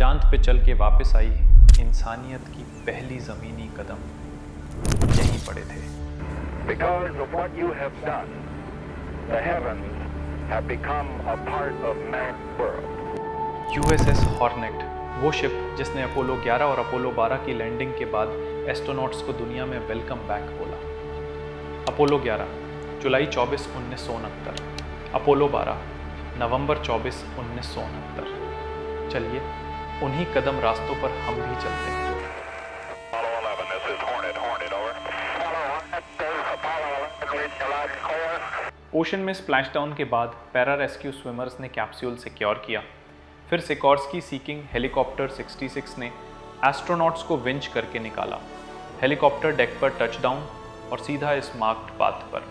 चांद पे चल के वापस आई इंसानियत की पहली ज़मीनी कदम यहीं पड़े थे। Because of what you have done, the heavens have become a part of man's world. USS hornet, वो शिप जिसने अपोलो 11 और अपोलो 12 की लैंडिंग के बाद एस्ट्रोनॉट्स को दुनिया में वेलकम बैक बोला। अपोलो 11 जुलाई 24, 1969, अपोलो 12 नवंबर 24, 1969। चलिए उन्हीं कदम रास्तों पर हम भी चलते हैं। Apollo 11, this is Hornet, over. Apollo 11, ocean में स्प्लैशडाउन के बाद पैरा रेस्क्यू स्विमर्स ने कैप्सूल सिक्योर किया। फिर सिकोर्स्की सीकिंग हेलीकॉप्टर 66 ने एस्ट्रोनॉट्स को विंच करके निकाला। हेलीकॉप्टर डेक पर टचडाउन और सीधा इस मार्क्ड पाथ पर।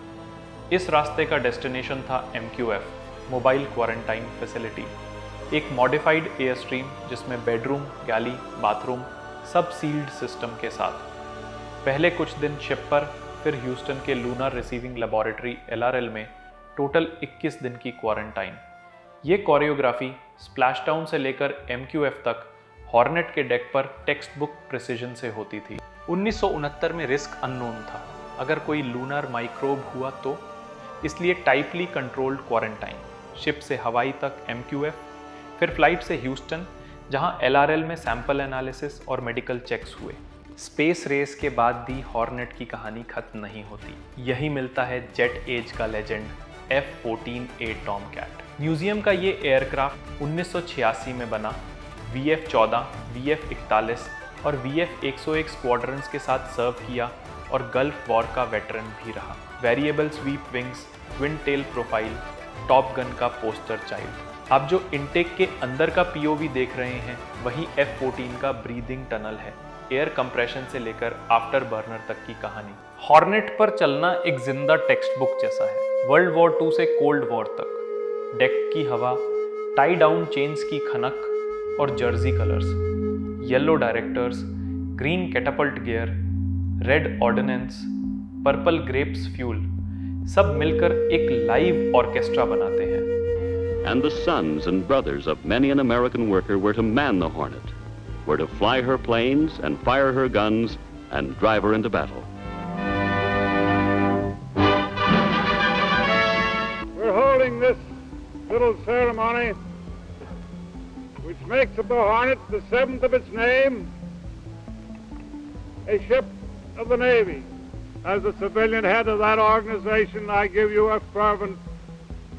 इस रास्ते का डेस्टिनेशन था MQF, मोबाइल क्वारंटाइन फैसिलिटी, एक मॉडिफाइड एयर स्ट्रीम जिसमें बेडरूम, गैली, बाथरूम सब सील्ड सिस्टम के साथ। पहले कुछ दिन शिप पर, फिर ह्यूस्टन के लूनर रिसीविंग लेबोरेटरी LRL में टोटल 21 दिन की क्वारंटाइन। ये कोरियोग्राफी स्प्लैशडाउन से लेकर MQF तक हॉर्नेट के डेक पर टेक्स्ट बुक प्रिसिजन से होती थी। 1969 में रिस्क अननोन था, अगर कोई लूनर माइक्रोब हुआ तो, इसलिए टाइटली कंट्रोल्ड क्वारंटाइन। शिप से हवाई तक MQF, फिर फ्लाइट से ह्यूस्टन जहां LRL में सैंपल एनालिसिस और मेडिकल चेक्स हुए। स्पेस रेस के बाद भी हॉर्नेट की कहानी खत्म नहीं होती। यही मिलता है जेट एज का लेजेंड F-14A टॉमकैट। म्यूजियम का ये एयरक्राफ्ट 1986 में बना। VF-14, VF-41 और VF-101 स्क्वाड्रंस के साथ सर्व किया और गल्फ वॉर का वेटरन भी रहा। Variable sweep wings, twin tail profile, top gun का पोस्टर चाइल्ड। आप जो इनटेक के अंदर का POV देख रहे हैं वही F-14 का ब्रीदिंग टनल है। एयर कंप्रेशन से लेकर आफ्टर बर्नर तक की कहानी। हॉर्नेट पर चलना एक जिंदा टेक्स्ट बुक जैसा है। वर्ल्ड वॉर 2 से कोल्ड वॉर तक, डेक की हवा, टाई डाउन चेन्स की खनक और jersey colours, yellow directors, green catapult gear, red ordnance, purple grapes fuel, सब मिलकर एक लाइव ऑर्केस्ट्रा बनाते हैं। And the sons and brothers of many an American worker were to man the Hornet, were to fly her planes and fire her guns and drive her into battle. We're holding this little ceremony which makes of the Hornet the 7th of its name, a ship of the Navy. As the civilian head of that organization, I give you a fervent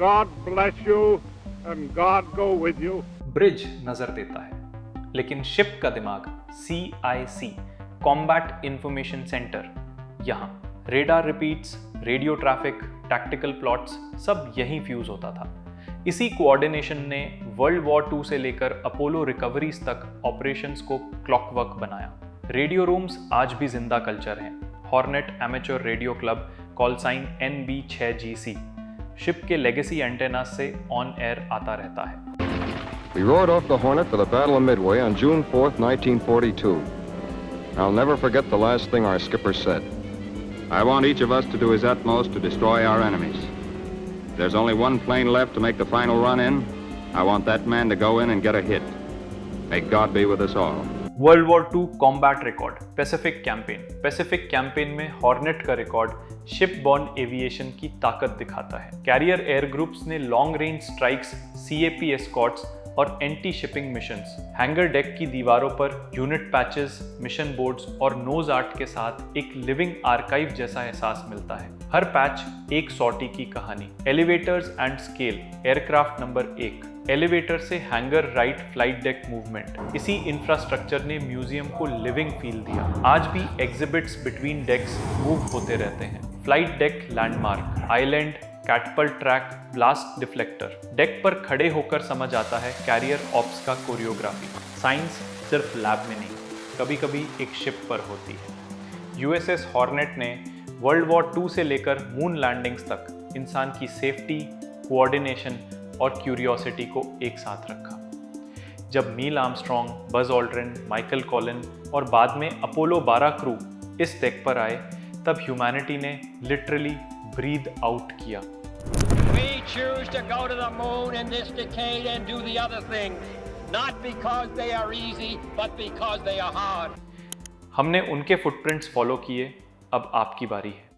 God bless you and God go with you. Bridge नजर देता है, लेकिन ship का दिमाग CIC, combat information centre, यहाँ radar repeats, radio traffic, tactical plots सब यहीं fuse होता था। इसी कोऑर्डिनेशन ने वर्ल्ड वॉर 2 से लेकर अपोलो रिकवरीज तक ऑपरेशंस को क्लॉकवर्क बनाया। रेडियो रूम्स आज भी जिंदा कल्चर हैं। Hornet amateur radio club, call sign NB6GC, ship के लेगेसी एंटेना से ऑन एयर आता रहता है। We rode off the Hornet for the Battle of Midway on June 4th, 1942. I'll never forget the last thing our skipper said. I want each of us to do his utmost to destroy our enemies. There's only one plane left to make the final run in. I want that man to go in and get a hit. May God be with us all. World war 2 combat record, Pacific campaign. Pacific campaign में Hornet का record shipborne aviation की ताकत दिखाता है। Carrier air groups ने long range strikes, CAP escorts और anti shipping missions. Hangar deck की दीवारों पर यूनिट पैचेस, मिशन बोर्ड्स और नोज आर्ट के साथ एक लिविंग आर्काइव जैसा एहसास मिलता है। हर पैच एक सॉर्टी की कहानी। Elevators and scale, aircraft number 1, elevator से hangar right flight deck movement. इसी इंफ्रास्ट्रक्चर ने म्यूजियम को लिविंग फील दिया। आज भी एग्जिबिट्स बिटवीन डेक्स मूव होते रहते हैं। Flight deck landmark, island, catapult track, blast deflector. Deck पर खड़े होकर समझ आता है कैरियर ऑप्स का कोरियोग्राफी। साइंस सिर्फ लैब में नहीं, कभी कभी एक शिप पर होती है। USS हॉर्नेट ने वर्ल्ड वॉर 2 से लेकर मून लैंडिंग्स तक इंसान की सेफ्टी, कोऑर्डिनेशन और क्यूरियोसिटी को एक साथ रखा। जब Neil Armstrong, Buzz Aldrin, Michael Colin और बाद में अपोलो 12 क्रू इस डेक पर आए, तब ह्यूमैनिटी ने लिटरली ब्रीद आउट किया। We choose to go to the moon in this decade and do the other things. not because they are easy, but because they are hard. हमने उनके footprints follow किए, अब आपकी बारी है।